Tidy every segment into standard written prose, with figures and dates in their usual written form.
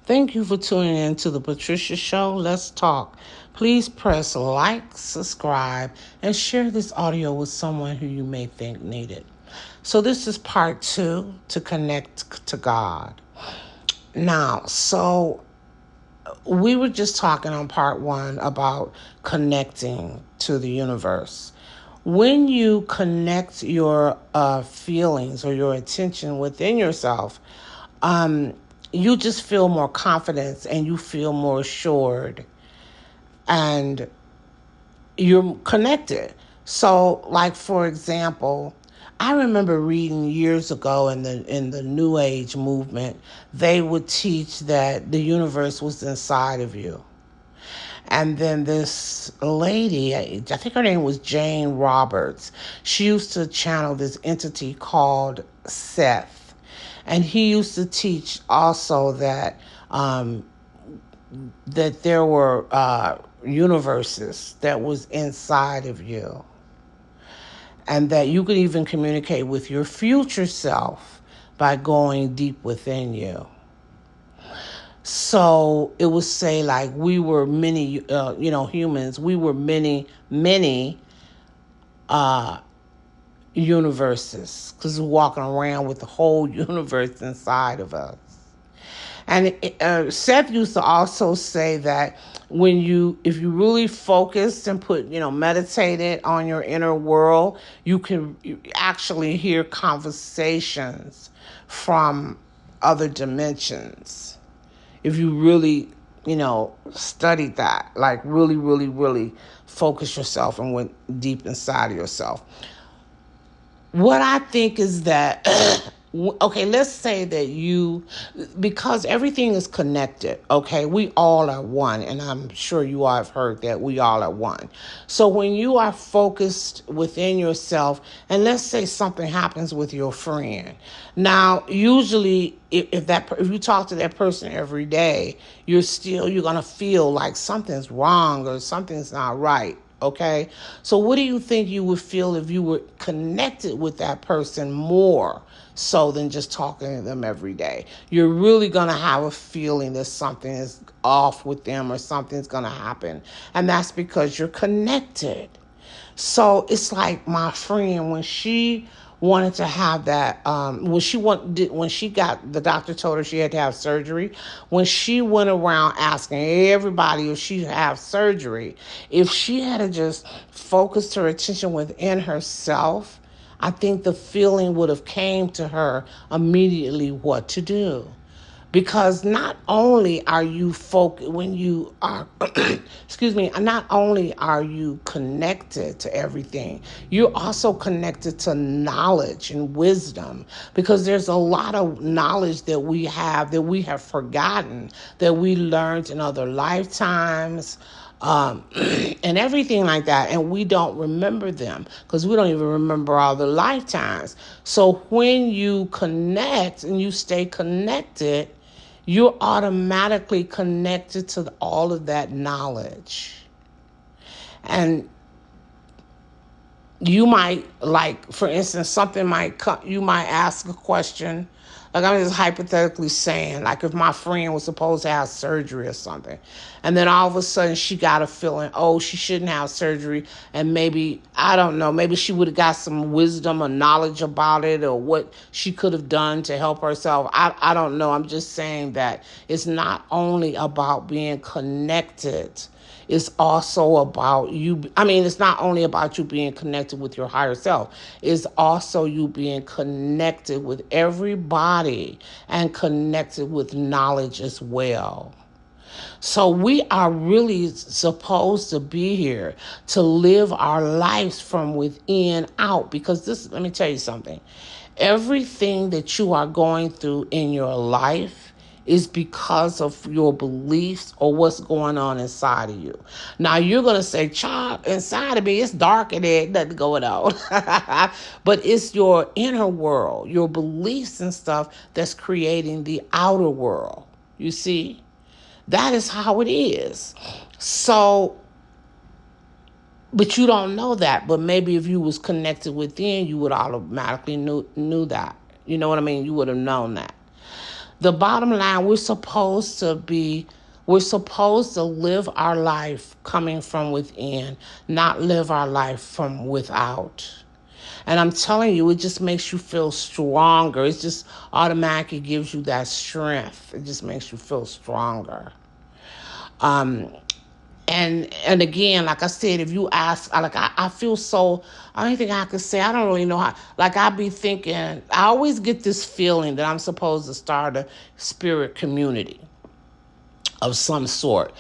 Thank you for tuning in to the Patricia Show. Let's talk. Please press like, subscribe, and share this audio with someone who you may think need it. So this is part 2 to connect to God. Now, we were just talking on part 1 about connecting to the universe. When you connect your feelings or your attention within yourself, you just feel more confidence and you feel more assured and you're connected. So, like for example, I remember reading years ago in the New Age movement, they would teach that the universe was inside of you. And then this lady, I think her name was Jane Roberts, she used to channel this entity called Seth. And he used to teach also that there were universes that was inside of you, and that you could even communicate with your future self by going deep within you. So it would say like we were many, humans. We were many universes because we're walking around with the whole universe inside of us. And Seth used to also say that if you really focus and meditated on your inner world, you actually hear conversations from other dimensions. If you really, studied that, like really, really, really focus yourself and went deep inside of yourself. What I think is that, okay, let's say that because everything is connected, okay, we all are one, and I'm sure you all have heard that we all are one. So when you are focused within yourself, and let's say something happens with your friend, now usually if you talk to that person every day, you're gonna feel like something's wrong or something's not right. Okay, so what do you think you would feel if you were connected with that person more so than just talking to them every day? You're really going to have a feeling that something is off with them or something's going to happen. And that's because you're connected. So it's like my friend, when she wanted to have that, when she got, the doctor told her she had to have surgery. When she went around asking everybody if she have surgery, if she had to just focus her attention within herself, I think the feeling would have came to her immediately what to do. Because not only are you when you are, excuse me, not only are you connected to everything, you're also connected to knowledge and wisdom. Because there's a lot of knowledge that we have forgotten, that we learned in other lifetimes, and everything like that, and we don't remember them because we don't even remember all the lifetimes. So when you connect and you stay connected, you're automatically connected to all of that knowledge. And you might, like, for instance, something might come, you might ask a question. Like, I'm just hypothetically saying, like, if my friend was supposed to have surgery or something, and then all of a sudden she got a feeling, oh, she shouldn't have surgery, and maybe, I don't know, maybe she would have got some wisdom or knowledge about it, or what she could have done to help herself. I don't know. I'm just saying that it's not only about being connected, it's also about you. I mean, it's not only about you being connected with your higher self. It's also you being connected with everybody and connected with knowledge as well. So we are really supposed to be here to live our lives from within out. Because let me tell you something. Everything that you are going through in your life is because of your beliefs or what's going on inside of you. Now, you're going to say, child, inside of me, it's dark and there's nothing going on. But it's your inner world, your beliefs and stuff that's creating the outer world. You see? That is how it is. So, but you don't know that. But maybe if you was connected within, you would automatically knew that. You know what I mean? You would have known that. The bottom line, we're supposed to live our life coming from within, not live our life from without. And I'm telling you, it just makes you feel stronger. It just automatically gives you that strength. It just makes you feel stronger. Um, and again, like I said, if you ask, I feel so. I don't think I could say. I don't really know how. Like I be thinking, I always get this feeling that I'm supposed to start a spirit community of some sort.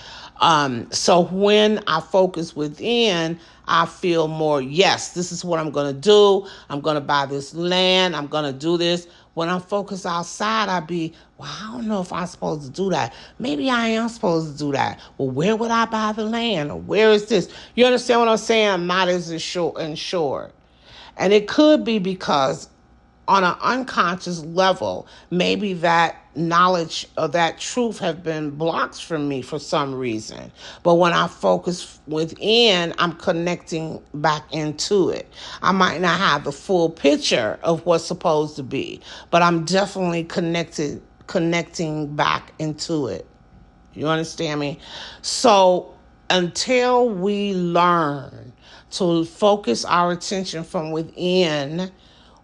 So when I focus within, I feel more, yes, this is what I'm going to do. I'm going to buy this land. I'm going to do this. When I'm focused outside, I be, well, I don't know if I'm supposed to do that. Maybe I am supposed to do that. Well, where would I buy the land? Or where is this? You understand what I'm saying? I'm not as insured. And it could be because on an unconscious level, maybe that knowledge or that truth have been blocked from me for some reason. But when I focus within, I'm connecting back into it. I might not have the full picture of what's supposed to be, but I'm definitely connecting back into it. You understand me? So until we learn to focus our attention from within,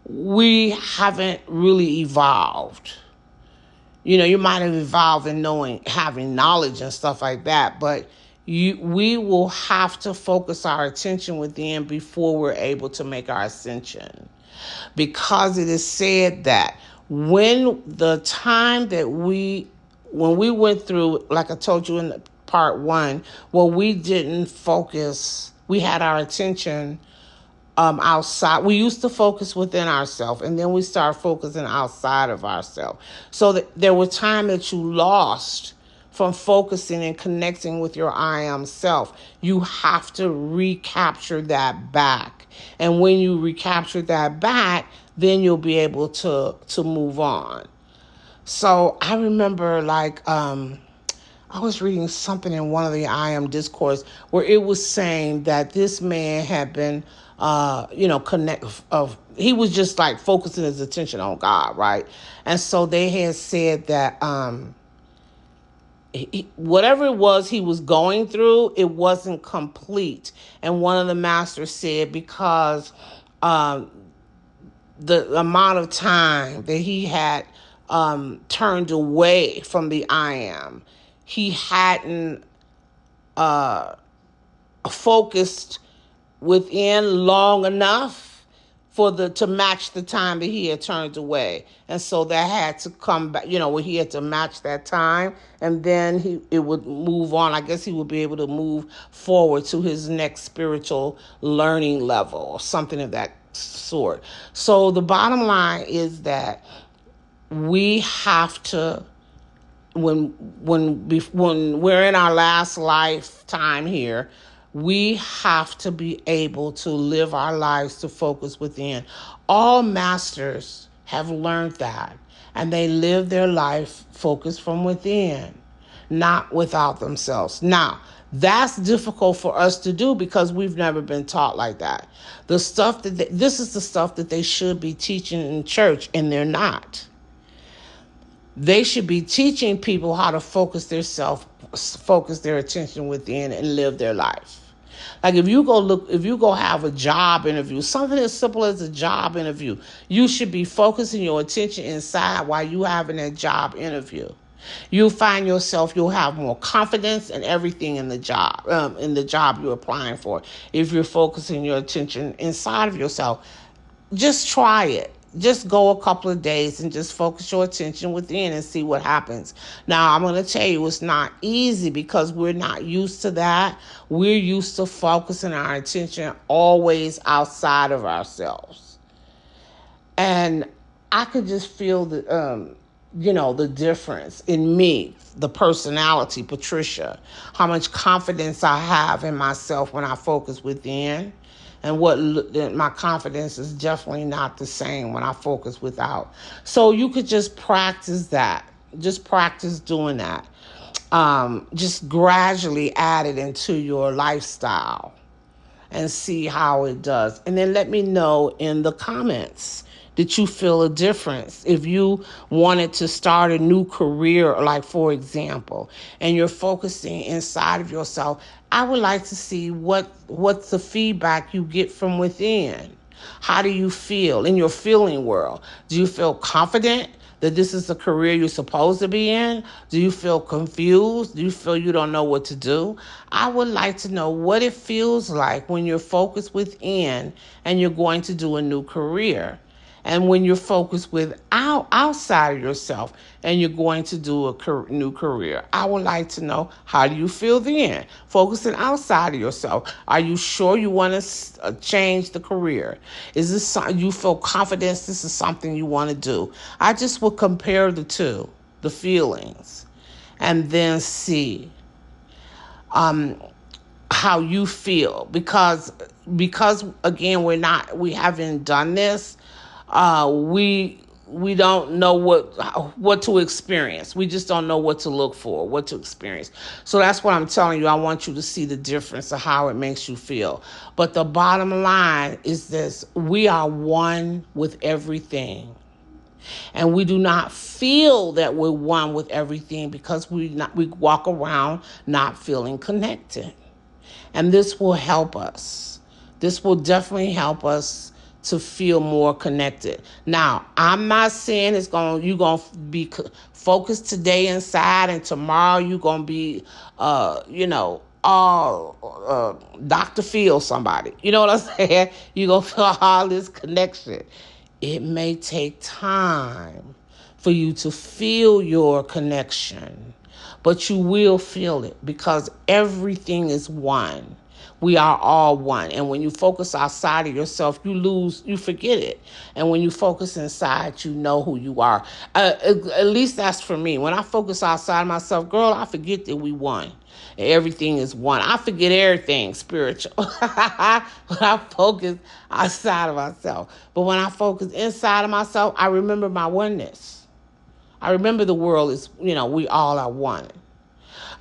we haven't really evolved. You know, you might have evolved in knowing, having knowledge and stuff like that, but we will have to focus our attention within before we're able to make our ascension. Because it is said that when we went through, like I told you in part one, where we didn't focus, we had our attention outside. We used to focus within ourselves, and then we start focusing outside of ourselves. So that there were times that you lost from focusing and connecting with your I am self. You have to recapture that back. And when you recapture that back, then you'll be able to move on. So I remember I was reading something in one of the I Am discourse where it was saying that this man had been, he was just like focusing his attention on God, right? And so they had said that whatever it was he was going through, it wasn't complete. And one of the masters said because um, the amount of time that he had turned away from the I am, he hadn't focused within long enough for the to match the time that he had turned away. And so that had to come back, where he had to match that time, and then it would move on. I guess he would be able to move forward to his next spiritual learning level or something of that sort. So the bottom line is that we have to, when we're in our last lifetime here, we have to be able to live our lives to focus within. All masters have learned that, and they live their life focused from within, not without themselves. Now, that's difficult for us to do because we've never been taught like that. This is the stuff that they should be teaching in church, and they're not. They should be teaching people how to focus their attention within and live their life. Like if you go have a job interview, something as simple as a job interview, you should be focusing your attention inside while you having that job interview. You'll find you'll have more confidence in everything in the job you're applying for. If you're focusing your attention inside of yourself, just try it. Just go a couple of days and just focus your attention within and see what happens. Now, I'm going to tell you it's not easy because we're not used to that. We're used to focusing our attention always outside of ourselves. And I could just feel the difference in me, the personality, Patricia, how much confidence I have in myself when I focus within. And my confidence is definitely not the same when I focus without. So you could just practice that. Just practice doing that. Just gradually add it into your lifestyle and see how it does. And then let me know in the comments Did you feel a difference? If you wanted to start a new career, like for example, and you're focusing inside of yourself, I would like to see what's the feedback you get from within. How do you feel in your feeling world? Do you feel confident that this is the career you're supposed to be in? Do you feel confused? Do you feel you don't know what to do? I would like to know what it feels like when you're focused within and you're going to do a new career. And when you're focused outside of yourself and you're going to do a new career, I would like to know, how do you feel then? Focusing outside of yourself, are you sure you want to change the career? Is this something you feel confident this is something you want to do? I just would compare the two, the feelings, and then see how you feel, because again, we haven't done this. We don't know what to experience. We just don't know what to look for, what to experience. So that's what I'm telling you. I want you to see the difference of how it makes you feel. But the bottom line is this: we are one with everything. And we do not feel that we're one with everything because we walk around not feeling connected. And this will help us. This will definitely help us to feel more connected. Now, I'm not saying you're going to be focused today inside and tomorrow you're going to be, Dr. Phil somebody. You know what I'm saying? You're going to feel all this connection. It may take time for you to feel your connection, but you will feel it because everything is one. We are all one. And when you focus outside of yourself, you forget it. And when you focus inside, you know who you are. At least that's for me. When I focus outside myself, girl, I forget that we one. Everything is one. I forget everything spiritual. When I focus outside of myself. But when I focus inside of myself, I remember my oneness. I remember the world is, we all are one.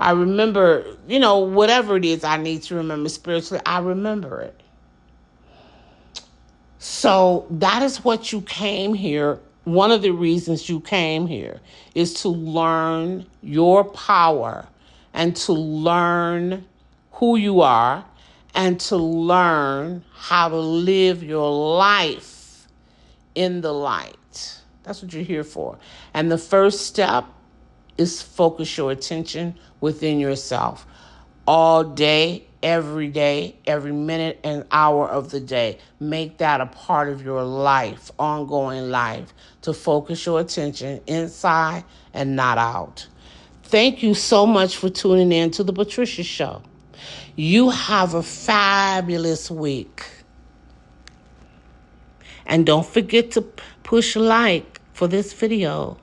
I remember, whatever it is I need to remember spiritually, I remember it. So that is what you came here. One of the reasons you came here is to learn your power and to learn who you are and to learn how to live your life in the light. That's what you're here for. And the first step is focus your attention within yourself all day, every minute and hour of the day. Make that a part of your life, ongoing life, to focus your attention inside and not out. Thank you so much for tuning in to the Patricia Show. You have a fabulous week. And don't forget to push like for this video.